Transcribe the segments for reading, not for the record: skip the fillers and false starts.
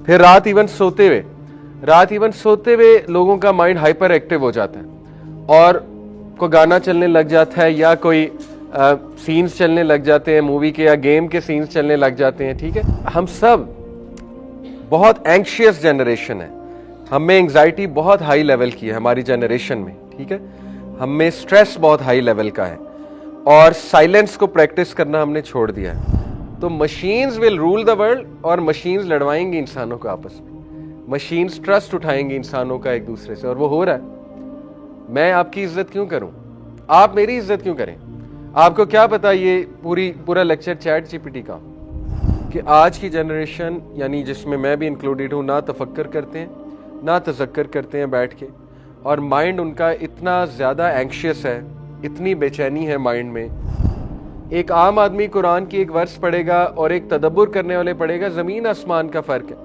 پھر رات ایون سوتے ہوئے لوگوں کا مائنڈ ہائپر ایکٹیو ہو جاتا ہے اور کوئی گانا چلنے لگ جاتا ہے یا کوئی سینز چلنے لگ جاتے ہیں مووی کے یا گیم کے سینز چلنے لگ جاتے ہیں. ٹھیک ہے, ہم سب بہت اینکشیس جنریشن ہے, ہم میں انگزائٹی بہت ہائی لیول کی ہے ہماری جنریشن میں. ٹھیک ہے, ہم میں سٹریس بہت ہائی لیول کا ہے اور سائلنس کو پریکٹس کرنا ہم نے چھوڑ دیا ہے. تو machines will rule the world اور مشینز لڑوائیں گی انسانوں کو آپس میں, مشینز ٹرسٹ اٹھائیں گی انسانوں کا ایک دوسرے سے, اور وہ ہو رہا ہے. میں آپ کی عزت کیوں کروں, آپ میری عزت کیوں کریں؟ آپ کو کیا پتا یہ پورا lecture Chat G P T کا کہ آج کی جنریشن یعنی جس میں میں بھی انکلوڈیڈ ہوں, نہ تفکر کرتے ہیں نہ تذکر کرتے ہیں بیٹھ کے, اور مائنڈ ان کا اتنا زیادہ اینکشیس ہے, اتنی بے چینی ہے مائنڈ میں. ایک عام آدمی قرآن کی ایک ورس پڑھے گا اور ایک تدبر کرنے والے پڑھے گا, زمین آسمان کا فرق ہے.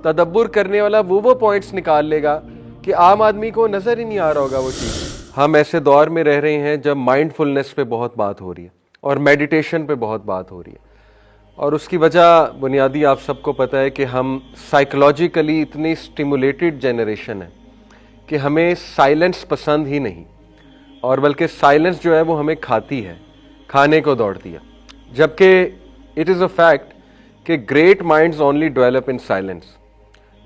تدبر کرنے والا وہ پوائنٹس نکال لے گا کہ عام آدمی کو نظر ہی نہیں آ رہا ہوگا وہ چیز. ہم ایسے دور میں رہ رہے ہیں جب مائنڈ فلنس پہ بہت بات ہو رہی ہے اور میڈیٹیشن پہ بہت بات ہو رہی ہے, اور اس کی وجہ بنیادی آپ سب کو پتہ ہے کہ ہم سائیکولوجیکلی اتنی سٹیمولیٹڈ جنریشن ہے کہ ہمیں سائلنس پسند ہی نہیں, اور بلکہ سائلنس جو ہے وہ ہمیں کھاتی ہے, کھانے کو دوڑتی ہے. جبکہ اٹ از اے فیکٹ کہ great minds only develop in silence.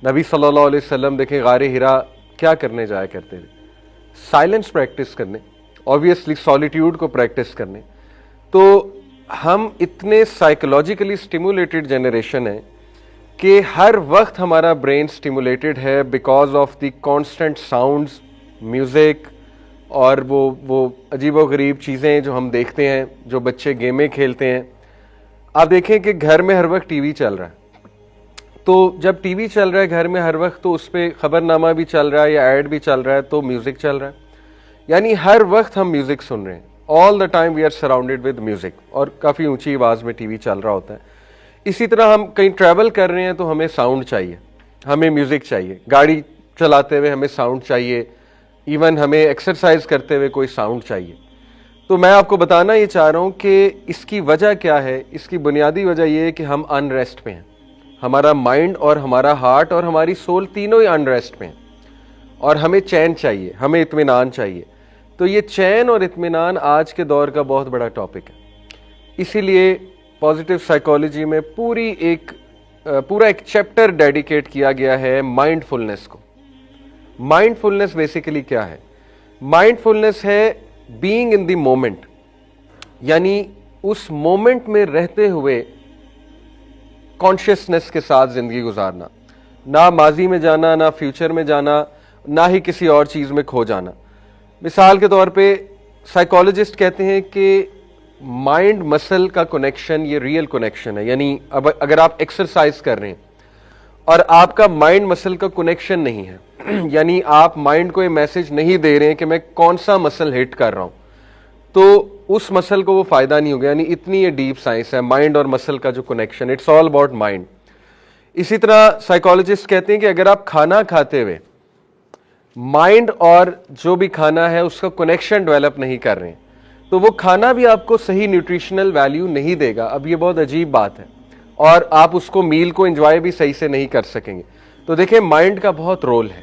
نبی صلی اللہ علیہ وسلم دیکھیں غار ہرا کیا کرنے جایا کرتے تھے, سائلنس پریکٹس کرنے, آبویسلی سولیٹیوڈ کو پریکٹس کرنے. تو ہم اتنے سائیکولوجیکلی سٹیمولیٹڈ جنریشن ہیں کہ ہر وقت ہمارا برین سٹیمولیٹڈ ہے because of the constant sounds, music, اور وہ عجیب و غریب چیزیں جو ہم دیکھتے ہیں, جو بچے گیمیں کھیلتے ہیں. آپ دیکھیں کہ گھر میں ہر وقت ٹی وی چل رہا ہے, تو جب ٹی وی چل رہا ہے گھر میں ہر وقت تو اس پہ خبر نامہ بھی چل رہا ہے یا ایڈ بھی چل رہا ہے, تو میوزک چل رہا ہے, یعنی ہر وقت ہم میوزک سن رہے ہیں. All the time we are surrounded with music, اور کافی اونچی آواز میں ٹی وی چل رہا ہوتا ہے. اسی طرح ہم کہیں ٹریول کر رہے ہیں تو ہمیں ساؤنڈ چاہیے, ہمیں میوزک چاہیے, گاڑی چلاتے ہوئے ہمیں ساؤنڈ چاہیے, ایون ہمیں ایکسرسائز کرتے ہوئے کوئی ساؤنڈ چاہیے. تو میں آپ کو بتانا یہ چاہ رہا ہوں کہ اس کی وجہ کیا ہے. اس کی بنیادی وجہ یہ ہے کہ ہم ان ریسٹ پہ ہیں. ہمارا مائنڈ اور ہمارا ہارٹ اور ہماری سول تینوں ہی ان ریسٹ پہ ہیں, اور ہمیں چین چاہیے, ہمیں اطمینان چاہیے. تو یہ چین اور اطمینان آج کے دور کا بہت بڑا ٹاپک ہے. اسی لیے پازیٹیو سائیکالوجی میں پورا ایک چیپٹر ڈیڈیکیٹ کیا گیا ہے مائنڈ فلنس کو. مائنڈ فلنس بیسیکلی کیا ہے؟ مائنڈ فلنس ہے بینگ ان دی مومنٹ, یعنی اس مومنٹ میں رہتے ہوئے کانشیسنس کے ساتھ زندگی گزارنا, نہ ماضی میں جانا, نہ فیوچر میں جانا, نہ ہی کسی اور چیز میں کھو جانا. مثال کے طور پہ سائیکالوجسٹ کہتے ہیں کہ مائنڈ مسل کا کنیکشن یہ ریئل کنیکشن ہے. یعنی اب اگر آپ ایکسرسائز کر رہے ہیں اور آپ کا مائنڈ مسل کا کنیکشن نہیں ہے, یعنی آپ مائنڈ کو یہ میسج نہیں دے رہے ہیں کہ میں کون سا مسل ہٹ کر رہا ہوں, تو اس مسل کو وہ فائدہ نہیں ہوگا. یعنی اتنی یہ ڈیپ سائنس ہے مائنڈ اور مسل کا جو connection, it's all about mind. اسی طرح سائیکالوجسٹ کہتے ہیں کہ اگر آپ کھانا کھاتے ہوئے مائنڈ اور جو بھی کھانا ہے اس کا کنیکشن ڈیولپ نہیں کر رہے ہیں, تو وہ کھانا بھی آپ کو صحیح نیوٹریشنل ویلیو نہیں دے گا. اب یہ بہت عجیب بات ہے, اور آپ اس کو میل کو انجوائے بھی صحیح سے نہیں کر سکیں گے. تو دیکھیں مائنڈ کا بہت رول ہے,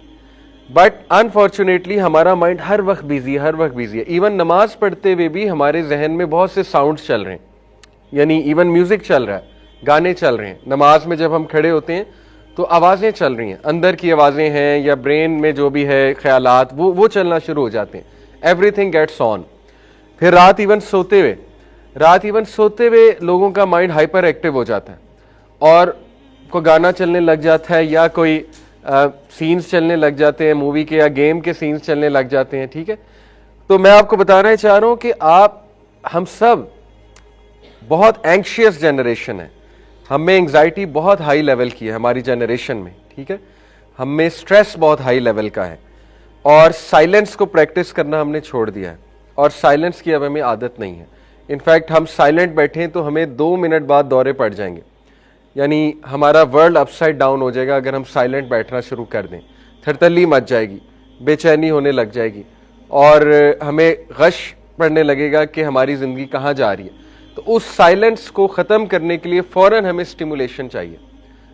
بٹ انفارچونیٹلی ہمارا مائنڈ ہر وقت بیزی ہے. ایون نماز پڑھتے ہوئے بھی ہمارے ذہن میں بہت سے ساؤنڈز چل رہے ہیں, یعنی ایون میوزک چل رہا ہے, گانے چل رہے ہیں. نماز میں جب ہم کھڑے ہوتے ہیں تو آوازیں چل رہی ہیں, اندر کی آوازیں ہیں یا برین میں جو بھی ہے خیالات وہ چلنا شروع ہو جاتے ہیں. ایوری تھنگ گیٹس آن. پھر رات ایون سوتے ہوئے لوگوں کا مائنڈ ہائپر ایکٹیو ہو جاتا ہے اور کوئی گانا چلنے لگ جاتا ہے یا کوئی سینز چلنے لگ جاتے ہیں مووی کے یا گیم کے سینز چلنے لگ جاتے ہیں. ٹھیک ہے, تو میں آپ کو بتانا چاہ رہا ہوں کہ ہم سب بہت اینکشیس جنریشن ہے, ہم میں انگزائٹی بہت ہائی لیول کی ہے ہماری جنریشن میں. ٹھیک ہے, ہم میں سٹریس بہت ہائی لیول کا ہے, اور سائلنس کو پریکٹس کرنا ہم نے چھوڑ دیا ہے, اور سائلنس کی اب ہمیں عادت نہیں ہے. انفیکٹ ہم سائلنٹ بیٹھیں تو ہمیں 2 منٹ بعد دورے پڑ جائیں گے, یعنی ہمارا ورلڈ اپ سائڈ ڈاؤن ہو جائے گا اگر ہم سائلنٹ بیٹھنا شروع کر دیں. تھرتلی مچ جائے گی, بے چینی ہونے لگ جائے گی, اور ہمیں غش پڑنے لگے گا کہ ہماری زندگی کہاں جا رہی ہے. تو اس سائلنس کو ختم کرنے کے لیے فوراً ہمیں سٹیمولیشن چاہیے.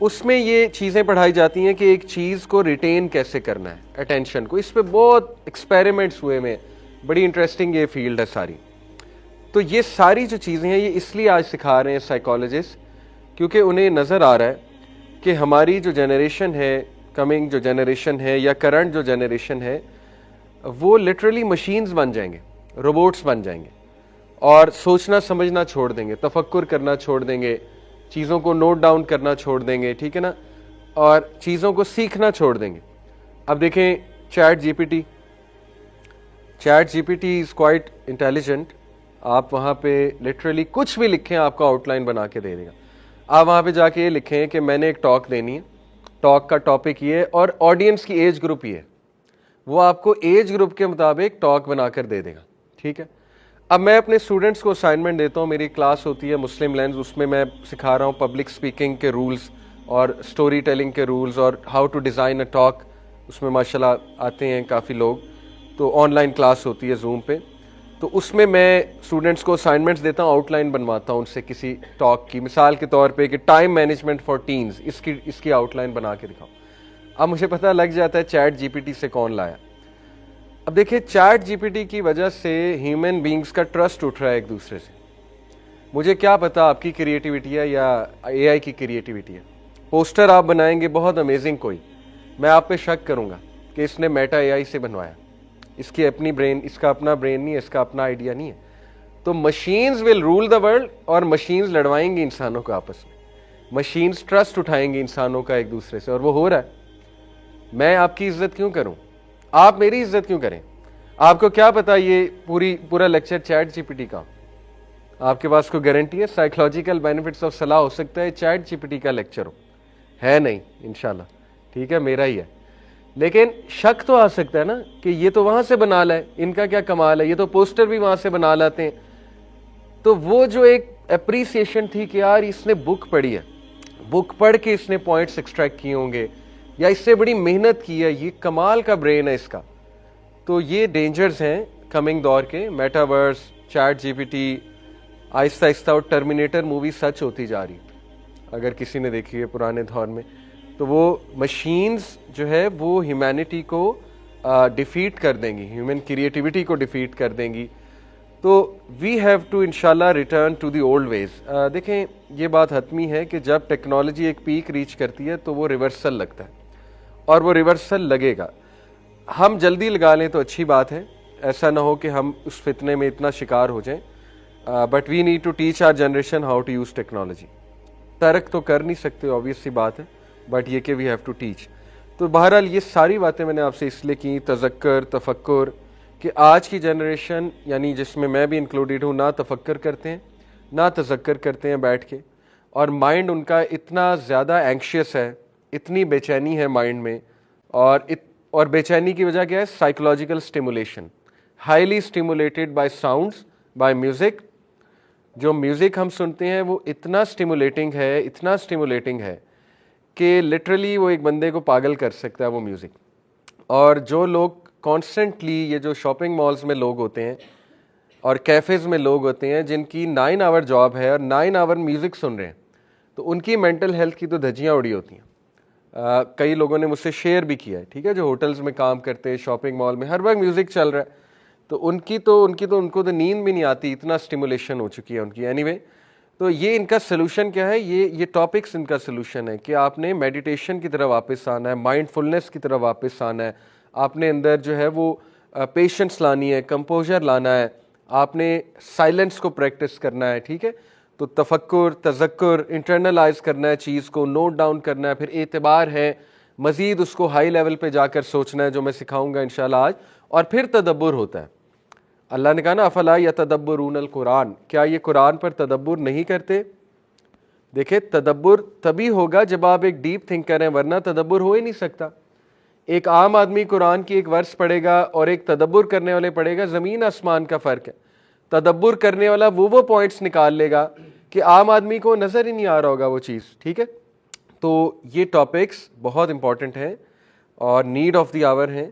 اس میں یہ چیزیں پڑھائی جاتی ہیں کہ ایک چیز کو ریٹین کیسے کرنا ہے, اٹینشن کو. اس پہ بہت ایکسپیریمنٹس ہوئے میں, بڑی انٹرسٹنگ یہ فیلڈ ہے ساری. تو یہ ساری جو چیزیں ہیں یہ اس لیے آج سکھا رہے ہیں سائیکالوجسٹ, کیونکہ انہیں نظر آ رہا ہے کہ ہماری جو جنریشن ہے, کمنگ جو جنریشن ہے یا کرنٹ جو جنریشن ہے, وہ لٹرلی مشینز بن جائیں گے, روبوٹس بن جائیں گے, اور سوچنا سمجھنا چھوڑ دیں گے, تفکر کرنا چھوڑ دیں گے, چیزوں کو نوٹ ڈاؤن کرنا چھوڑ دیں گے, ٹھیک ہے نا, اور چیزوں کو سیکھنا چھوڑ دیں گے. اب دیکھیں Chat G P T is quite intelligent. آپ وہاں پہ لٹرلی کچھ بھی لکھیں آپ کو آؤٹ لائن بنا کے دے دے گا. آپ وہاں پہ جا کے یہ لکھیں کہ میں نے ایک ٹاک دینی ہے, ٹاک کا ٹاپک یہ ہے اور آڈینس کی ایج گروپ یہ ہے, وہ آپ کو ایج گروپ کے مطابق ٹاک بنا کر دے دے گا, ٹھیک ہے. اب میں اپنے اسٹوڈنٹس کو اسائنمنٹ دیتا ہوں, میری کلاس ہوتی ہے مسلم لینز, اس میں سکھا رہا ہوں پبلک اسپیکنگ کے رولز اور اسٹوری ٹیلنگ کے رولز اور how to design a talk. اس میں ماشاءاللہ آتے ہیں کافی لوگ, تو آن لائن کلاس ہوتی ہے زوم پہ. تو اس میں اسٹوڈنٹس کو اسائنمنٹس دیتا ہوں, آؤٹ لائن بنواتا ہوں ان سے کسی ٹاک کی, مثال کے طور پہ کہ ٹائم مینجمنٹ فار ٹینز, اس کی آؤٹ لائن بنا کے دکھاؤں. اب مجھے پتہ لگ جاتا ہے چیٹ جی پی ٹی سے کون لایا. اب دیکھیں چیٹ جی پی ٹی کی وجہ سے ہیومن بینگز کا ٹرسٹ اٹھ رہا ہے ایک دوسرے سے. مجھے کیا پتا آپ کی کریٹیوٹی ہے یا اے آئی کی کریٹیوٹی ہے. پوسٹر آپ بنائیں گے بہت امیزنگ کوئی, میں آپ پہ شک کروں گا کہ اس نے میٹا اے آئی سے بنوایا, اس کی اپنی برین, اس کا اپنا برین نہیں ہے, اس کا اپنا آئیڈیا نہیں ہے. تو machines will rule the world, اور مشینز لڑوائیں گی انسانوں کو آپس میں, مشینز ٹرسٹ اٹھائیں گی انسانوں کا ایک دوسرے سے, اور وہ ہو رہا ہے. میں آپ کی عزت کیوں کروں, آپ میری عزت کیوں کریں؟ آپ کو کیا پتا یہ پورا lecture Chat G P T کا, آپ کے پاس کوئی گارنٹی ہے؟ سائیکولوجیکل بینیفٹس آف صلاح ہو سکتا ہے چیٹ جی پی ٹی کا لیکچر ہو, ہے نہیں انشاءاللہ, ٹھیک ہے, میرا ہی ہے. لیکن شک تو آ سکتا ہے نا کہ یہ تو وہاں سے بنا لائے, ان کا کیا کمال ہے, یہ تو پوسٹر بھی وہاں سے بنا لاتے ہیں. تو وہ جو ایک اپریسیشن تھی کہ یار اس نے بک پڑھی ہے, بک پڑھ کے اس نے پوائنٹس ایکسٹریکٹ کیے ہوں گے, یا اس سے بڑی محنت کی ہے, یہ کمال کا برین ہے اس کا. تو یہ ڈینجرز ہیں کمنگ دور کے, metaverse, Chat G P T, آہستہ آہستہ. اور ٹرمینیٹر مووی سچ ہوتی جا رہی, اگر کسی نے دیکھی ہے پرانے دور میں, تو وہ مشینز جو ہے وہ ہیومینٹی کو ڈیفیٹ کر دیں گی, ہیومن کریٹیوٹی کو ڈیفیٹ کر دیں گی. تو وی ہیو ٹو انشاءاللہ ریٹرن ٹو دی اولڈ ویز. دیکھیں یہ بات حتمی ہے کہ جب ٹیکنالوجی ایک پیک ریچ کرتی ہے تو وہ ریورسل لگتا ہے, اور وہ ریورسل لگے گا. ہم جلدی لگا لیں تو اچھی بات ہے, ایسا نہ ہو کہ ہم اس فتنے میں اتنا شکار ہو جائیں. But we need to teach our generation how to use technology. ترک تو کر نہیں سکتے, آبویس سی بات ہے, بٹ یہ کہ وی ہیو ٹو ٹیچ. تو بہرحال یہ ساری باتیں میں نے آپ سے اس لیے کی, تذکر, تفکر, کہ آج کی جنریشن یعنی جس میں بھی انکلوڈیڈ ہوں, نہ تفکر کرتے ہیں نہ تذکر کرتے ہیں بیٹھ کے, اور مائنڈ ان کا اتنا زیادہ اینکشیس ہے, اتنی بے چینی ہے مائنڈ میں. اور بے چینی کی وجہ کیا ہے؟ Psychological stimulation, highly stimulated by sounds, by music. جو میوزک ہم سنتے ہیں وہ اتنا اسٹیمولیٹنگ ہے کہ لٹرلی وہ ایک بندے کو پاگل کر سکتا ہے وہ میوزک. اور جو لوگ کانسٹنٹلی, یہ جو شاپنگ مالز میں لوگ ہوتے ہیں اور کیفیز میں لوگ ہوتے ہیں جن کی 9 آور جاب ہے اور 9 آور میوزک سن رہے ہیں, تو ان کی مینٹل ہیلتھ کی تو دھجیاں اڑی ہوتی ہیں. کئی لوگوں نے مجھ سے شیئر بھی کیا ہے, ٹھیک ہے, جو ہوٹلز میں کام کرتے ہیں, شاپنگ مال میں ہر وقت میوزک چل رہا ہے, تو ان کو تو نیند بھی نہیں آتی, اتنا سٹیمولیشن ہو چکی ہے ان کی. اینی وے, تو یہ ان کا سلوشن کیا ہے, یہ ٹاپکس ان کا سلوشن ہے کہ آپ نے میڈیٹیشن کی طرف واپس آنا ہے, مائنڈ فلنس کی طرف واپس آنا ہے, آپ نے اندر جو ہے وہ پیشنس لانی ہے, کمپوزر لانا ہے, آپ نے سائلنس کو پریکٹس کرنا ہے, ٹھیک ہے. تو تفکر, تذکر, انٹرنلائز کرنا ہے چیز کو, نوٹ ڈاؤن کرنا ہے, پھر اعتبار ہے, مزید اس کو ہائی لیول پہ جا کر سوچنا ہے, جو میں سکھاؤں گا انشاءاللہ آج. اور پھر تدبر ہوتا ہے. اللہ نے کہا نا افلا یتدبرون القرآن, کیا یہ قرآن پر تدبر نہیں کرتے؟ دیکھیں تدبر تبھی ہوگا جب آپ ایک ڈیپ تھنکر ہیں, ورنہ تدبر ہو ہی نہیں سکتا. ایک عام آدمی قرآن کی ایک ورس پڑھے گا اور ایک تدبر کرنے والے پڑھے گا, زمین آسمان کا فرق ہے. تدبر کرنے والا وہ پوائنٹس نکال لے گا کہ عام آدمی کو نظر ہی نہیں آ رہا ہوگا وہ چیز, ٹھیک ہے. تو یہ ٹاپکس بہت امپورٹنٹ ہیں اور نیڈ آف دی آور ہیں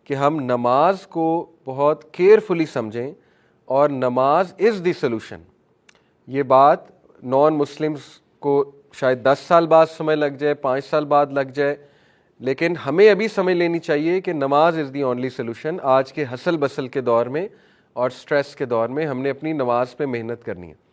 کہ ہم نماز کو بہت کیئرفلی سمجھیں, اور نماز از دی سلوشن. یہ بات نان مسلمز کو شاید 10 سال بعد سمجھ لگ جائے, 5 سال بعد لگ جائے, لیکن ہمیں ابھی سمجھ لینی چاہیے کہ نماز از دی اونلی سولوشن. آج کے ہسل بسل کے دور میں اور سٹریس کے دور میں ہم نے اپنی نماز پہ محنت کرنی ہے.